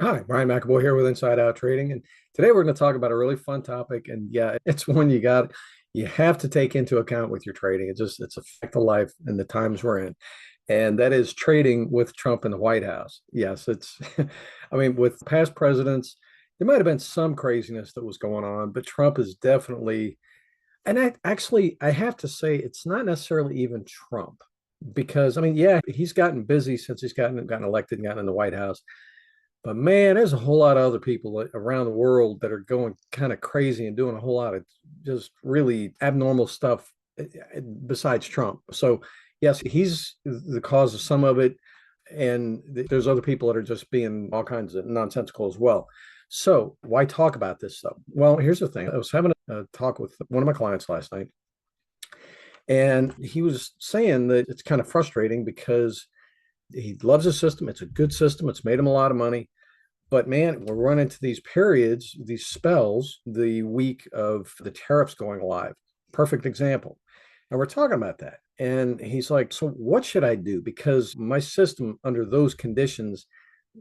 Hi, Brian McAvoy here with Inside Out Trading. And today we're going to talk about a really fun topic. And yeah, it's one you have to take into account with your trading. It's a fact of life in the times we're in. And that is trading with Trump in the White House. Yes, I mean, with past presidents, there might have been some craziness that was going on, but Trump is definitely, and I have to say, it's not necessarily even Trump because, I mean, yeah, he's gotten busy since he's gotten elected and gotten in the White House. But man, there's a whole lot of other people around the world that are going kind of crazy and doing a whole lot of just really abnormal stuff besides Trump. So, yes, he's the cause of some of it. And there's other people that are just being all kinds of nonsensical as well. So, why talk about this though? Well, here's the thing. I was having a talk with one of my clients last night, and he was saying that it's kind of frustrating because he loves the system. It's a good system. It's made him a lot of money, but man, we're running into these periods, these spells, the week of the tariffs going live. Perfect example. And we're talking about that. And he's like, so what should I do? Because my system under those conditions,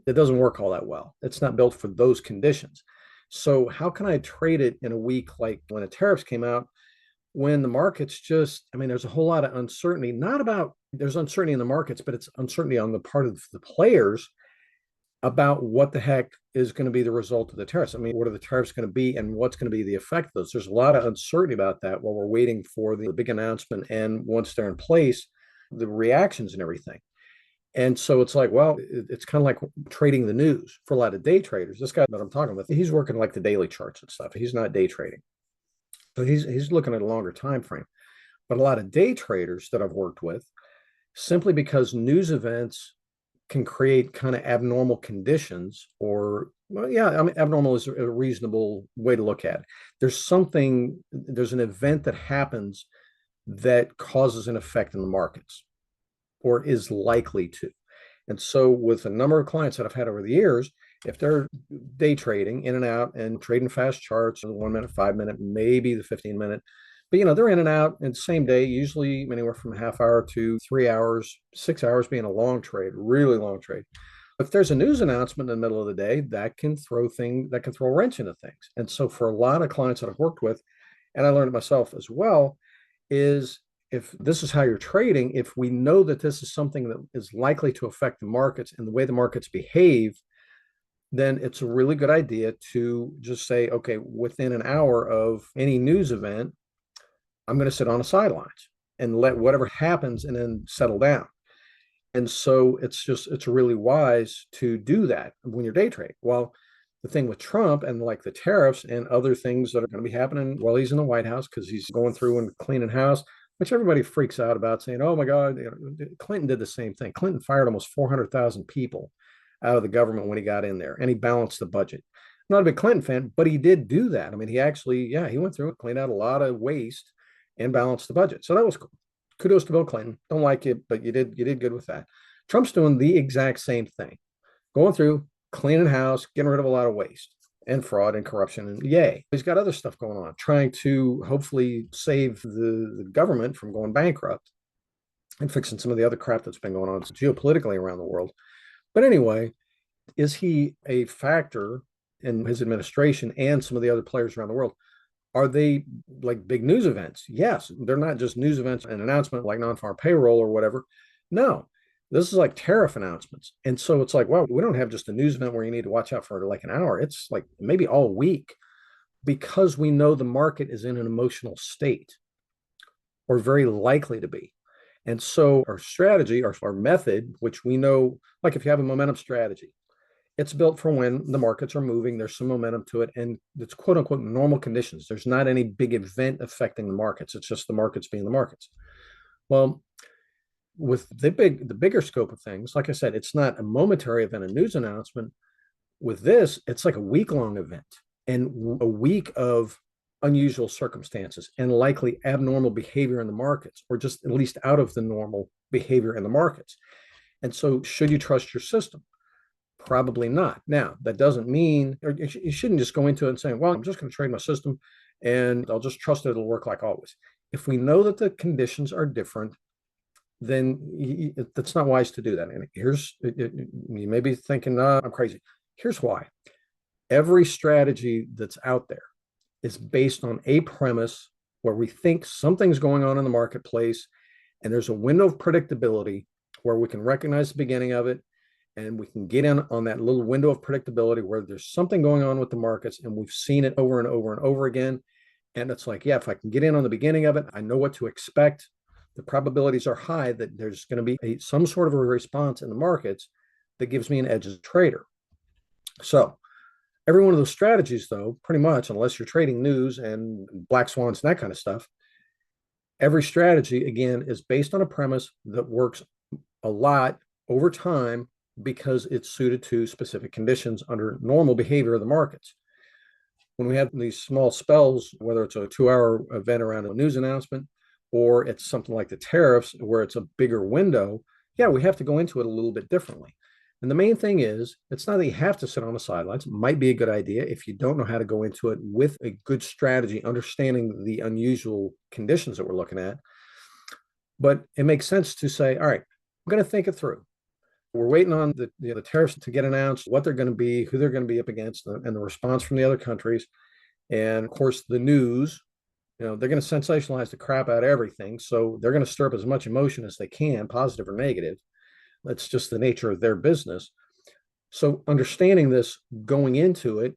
it doesn't work all that well. It's not built for those conditions. So how can I trade it in a week like when the tariffs came out, when the markets just, I mean, there's a whole lot of uncertainty, not about there's uncertainty in the markets, but it's uncertainty on the part of the players about what the heck is going to be the result of the tariffs. I mean, what are the tariffs going to be and what's going to be the effect of those? There's a lot of uncertainty about that while we're waiting for the big announcement. And once they're in place, the reactions and everything. And so it's like, well, it's kind of like trading the news for a lot of day traders. This guy that I'm talking with, he's working like the daily charts and stuff. He's not day trading. So he's looking at a longer time frame. But a lot of day traders that I've worked with, simply because news events can create kind of abnormal conditions or well, yeah, I mean, abnormal is a reasonable way to look at it. There's an event that happens that causes an effect in the markets or is likely to. And so with a number of clients that I've had over the years, if they're day trading in and out and trading fast charts, the 1 minute, 5 minute, maybe the 15 minute, but they're in and out in the same day, usually anywhere from a half hour to 3 hours, 6 hours being a long trade, really long trade. If there's a news announcement in the middle of the day, that can throw a wrench into things. And so for a lot of clients that I've worked with, and I learned it myself as well, is if this is how you're trading, if we know that this is something that is likely to affect the markets and the way the markets behave, then it's a really good idea to just say, okay, within an hour of any news event, I'm going to sit on the sidelines and let whatever happens and then settle down. And so it's really wise to do that when you're day trading. Well, the thing with Trump and like the tariffs and other things that are going to be happening while he's in the White House because he's going through and cleaning house, which everybody freaks out about, saying, "Oh my God, Clinton did the same thing. Clinton fired almost 400,000 people out of the government when he got in there, and he balanced the budget." I'm not a big Clinton fan, but he did do that. I mean, he actually, yeah, he went through and cleaned out a lot of waste and balanced the budget. So that was cool. Kudos to Bill Clinton. Don't like it, but you did good with that. Trump's doing the exact same thing, going through, cleaning house, getting rid of a lot of waste and fraud and corruption. And yay, he's got other stuff going on, trying to hopefully save the government from going bankrupt and fixing some of the other crap that's been going on geopolitically around the world. But anyway, is he a factor in his administration and some of the other players around the world? Are they like big news events? Yes. They're not just news events, an announcement like non-farm payroll or whatever. No, this is like tariff announcements. And so it's like, well, we don't have just a news event where you need to watch out for like an hour. It's like maybe all week because we know the market is in an emotional state or very likely to be. And so our strategy, our method, which we know, like if you have a momentum strategy, it's built for when the markets are moving. There's some momentum to it, and it's quote unquote normal conditions. There's not any big event affecting the markets. It's just the markets being the markets. Well, with the bigger scope of things, like I said, it's not a momentary event, a news announcement. With this, it's like a week-long event and a week of unusual circumstances and likely abnormal behavior in the markets, or just at least out of the normal behavior in the markets. And so, should you trust your system? Probably not. Now, that doesn't mean, or you shouldn't just go into it and say, well, I'm just going to trade my system and I'll just trust it'll work like always. If we know that the conditions are different, then that's not wise to do that. And you may be thinking, no, I'm crazy. Here's why. Every strategy that's out there is based on a premise where we think something's going on in the marketplace, and there's a window of predictability where we can recognize the beginning of it, and we can get in on that little window of predictability where there's something going on with the markets, and we've seen it over and over and over again. And it's like, yeah, if I can get in on the beginning of it, I know what to expect. The probabilities are high that there's going to be some sort of a response in the markets that gives me an edge as a trader. So every one of those strategies, though, pretty much, unless you're trading news and black swans and that kind of stuff, every strategy, again, is based on a premise that works a lot over time because it's suited to specific conditions under normal behavior of the markets. When we have these small spells, whether it's a 2-hour event around a news announcement or it's something like the tariffs where it's a bigger window, yeah, we have to go into it a little bit differently. And the main thing is, it's not that you have to sit on the sidelines. It might be a good idea if you don't know how to go into it with a good strategy, understanding the unusual conditions that we're looking at. But it makes sense to say, all right, we're going to think it through. We're waiting on the tariffs to get announced, what they're going to be, who they're going to be up against, and the response from the other countries. And of course, the news, they're going to sensationalize the crap out of everything. So they're going to stir up as much emotion as they can, positive or negative. That's just the nature of their business. So understanding this going into it,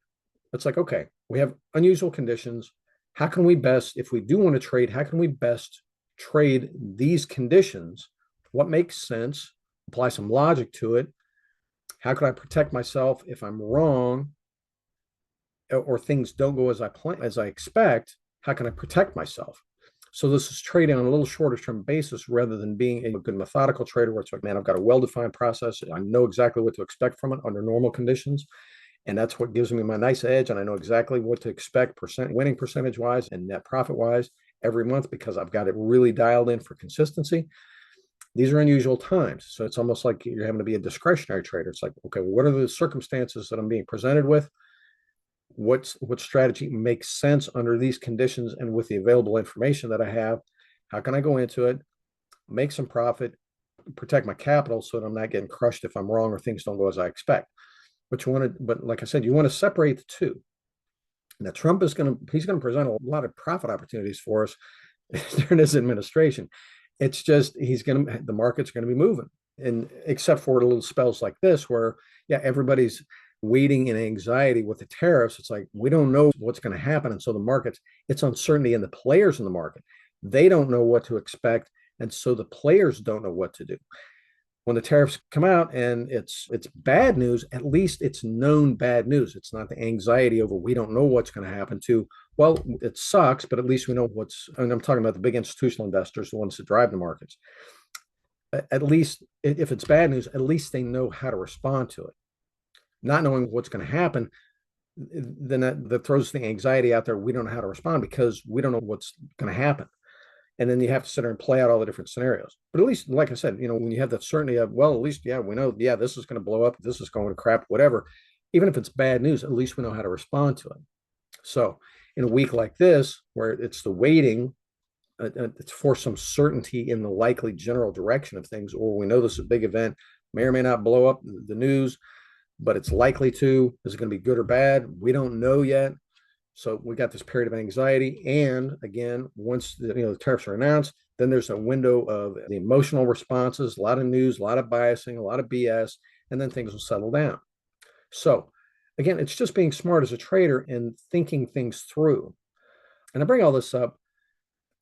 it's like, okay, we have unusual conditions. How can we best, if we do want to trade, how can we best trade these conditions? What makes sense? Apply some logic to it. How can I protect myself if I'm wrong or things don't go as I expect? How can I protect myself? So this is trading on a little shorter term basis rather than being a good methodical trader where it's like, man, I've got a well-defined process. I know exactly what to expect from it under normal conditions. And that's what gives me my nice edge. And I know exactly what to expect winning percentage wise and net profit wise every month because I've got it really dialed in for consistency. These are unusual times. So it's almost like you're having to be a discretionary trader. It's like, okay, what are the circumstances that I'm being presented with? What strategy makes sense under these conditions and with the available information that I have? How can I go into it, make some profit, protect my capital so that I'm not getting crushed if I'm wrong or things don't go as I expect? But like I said, you want to separate the two. Now, Trump he's going to present a lot of profit opportunities for us during his administration. It's just the market's going to be moving, and except for little spells like this where, yeah, everybody's waiting in anxiety with the tariffs. It's like we don't know what's going to happen, and so the markets, it's uncertainty in the players in the market. They don't know what to expect, and so the players don't know what to do. When the tariffs come out and it's bad news, at least it's known bad news. It's not the anxiety over we don't know what's going to happen to, well, it sucks, but at least we know and I'm talking about the big institutional investors, the ones that drive the markets. At least if it's bad news, at least they know how to respond to it. Not knowing what's going to happen, then that throws the anxiety out there. We don't know how to respond because we don't know what's going to happen. And then you have to sit there and play out all the different scenarios. But at least, like I said, when you have that certainty of, well, at least, yeah, we know, yeah, this is going to blow up, this is going to crap, whatever. Even if it's bad news, at least we know how to respond to it. So in a week like this, where it's the waiting, it's for some certainty in the likely general direction of things, or we know this is a big event, may or may not blow up the news, but it's likely to. Is it going to be good or bad? We don't know yet. So we got this period of anxiety. And again, once the tariffs are announced, then there's a window of the emotional responses, a lot of news, a lot of biasing, a lot of BS, and then things will settle down. So again, it's just being smart as a trader and thinking things through. And I bring all this up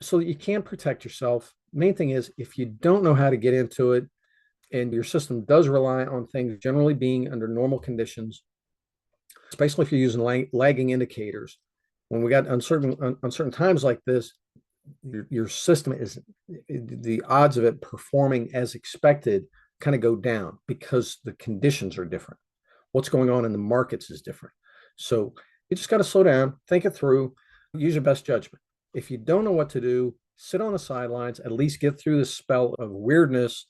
so that you can protect yourself. Main thing is, if you don't know how to get into it and your system does rely on things generally being under normal conditions, especially if you're using lagging indicators, when we got uncertain times like this, your system is, the odds of it performing as expected kind of go down because the conditions are different. What's going on in the markets is different. So you just got to slow down, think it through, use your best judgment. If you don't know what to do, sit on the sidelines, at least get through this spell of weirdness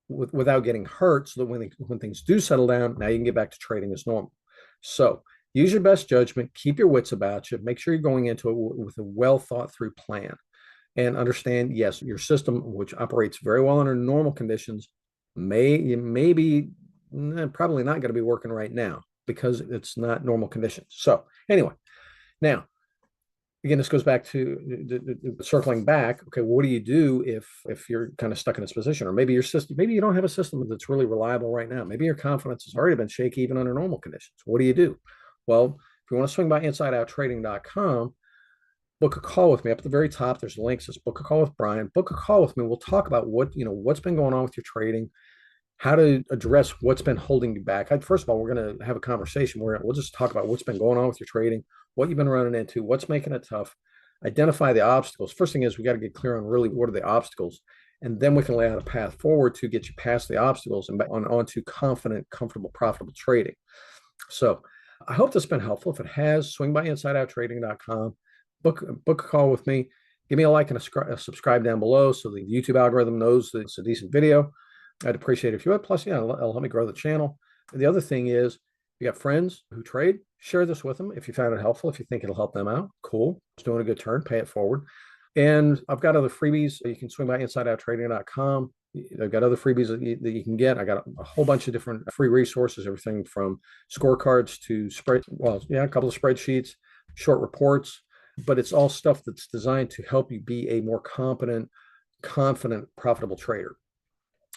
without getting hurt, so that when things do settle down, now you can get back to trading as normal. So use your best judgment, keep your wits about you, make sure you're going into it with a well thought through plan, and understand, yes, your system, which operates very well under normal conditions, may be probably not going to be working right now because it's not normal conditions. So anyway, now again, this goes back to circling back. Okay, what do you do if you're kind of stuck in this position, or maybe your system, maybe you don't have a system that's really reliable right now. Maybe your confidence has already been shaky even under normal conditions. What do you do? Well, if you want to swing by InsideOutTrading.com, book a call with me. Up at the very top, there's links. Says book a call with Brian. Book a call with me. We'll talk about what's been going on with your trading, how to address what's been holding you back. First of all, we're going to have a conversation where we'll just talk about what's been going on with your trading, what you've been running into, what's making it tough, identify the obstacles. First thing is we got to get clear on really what are the obstacles, and then we can lay out a path forward to get you past the obstacles and onto confident, comfortable, profitable trading. So I hope this has been helpful. If it has, swing by InsideOutTrading.com, book a call with me. Give me a like and a subscribe down below so the YouTube algorithm knows that it's a decent video. I'd appreciate it if you would. Plus, it'll help me grow the channel. And the other thing is, you got friends who trade, share this with them if you found it helpful, if you think it'll help them out. Cool. It's doing a good turn, pay it forward. And I've got other freebies. You can swing by InsideOutTrading.com. I've got other freebies that you can get. I got a whole bunch of different free resources, everything from scorecards to a couple of spreadsheets, short reports, but it's all stuff that's designed to help you be a more competent, confident, profitable trader.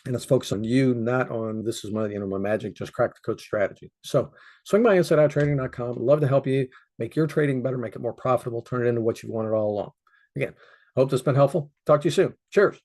And it's focused on you, not on this is my magic, just crack the code strategy. So swing by InsideOutTrading.com. I'd love to help you make your trading better, make it more profitable, turn it into what you've wanted all along. Again, I hope this has been helpful. Talk to you soon. Cheers.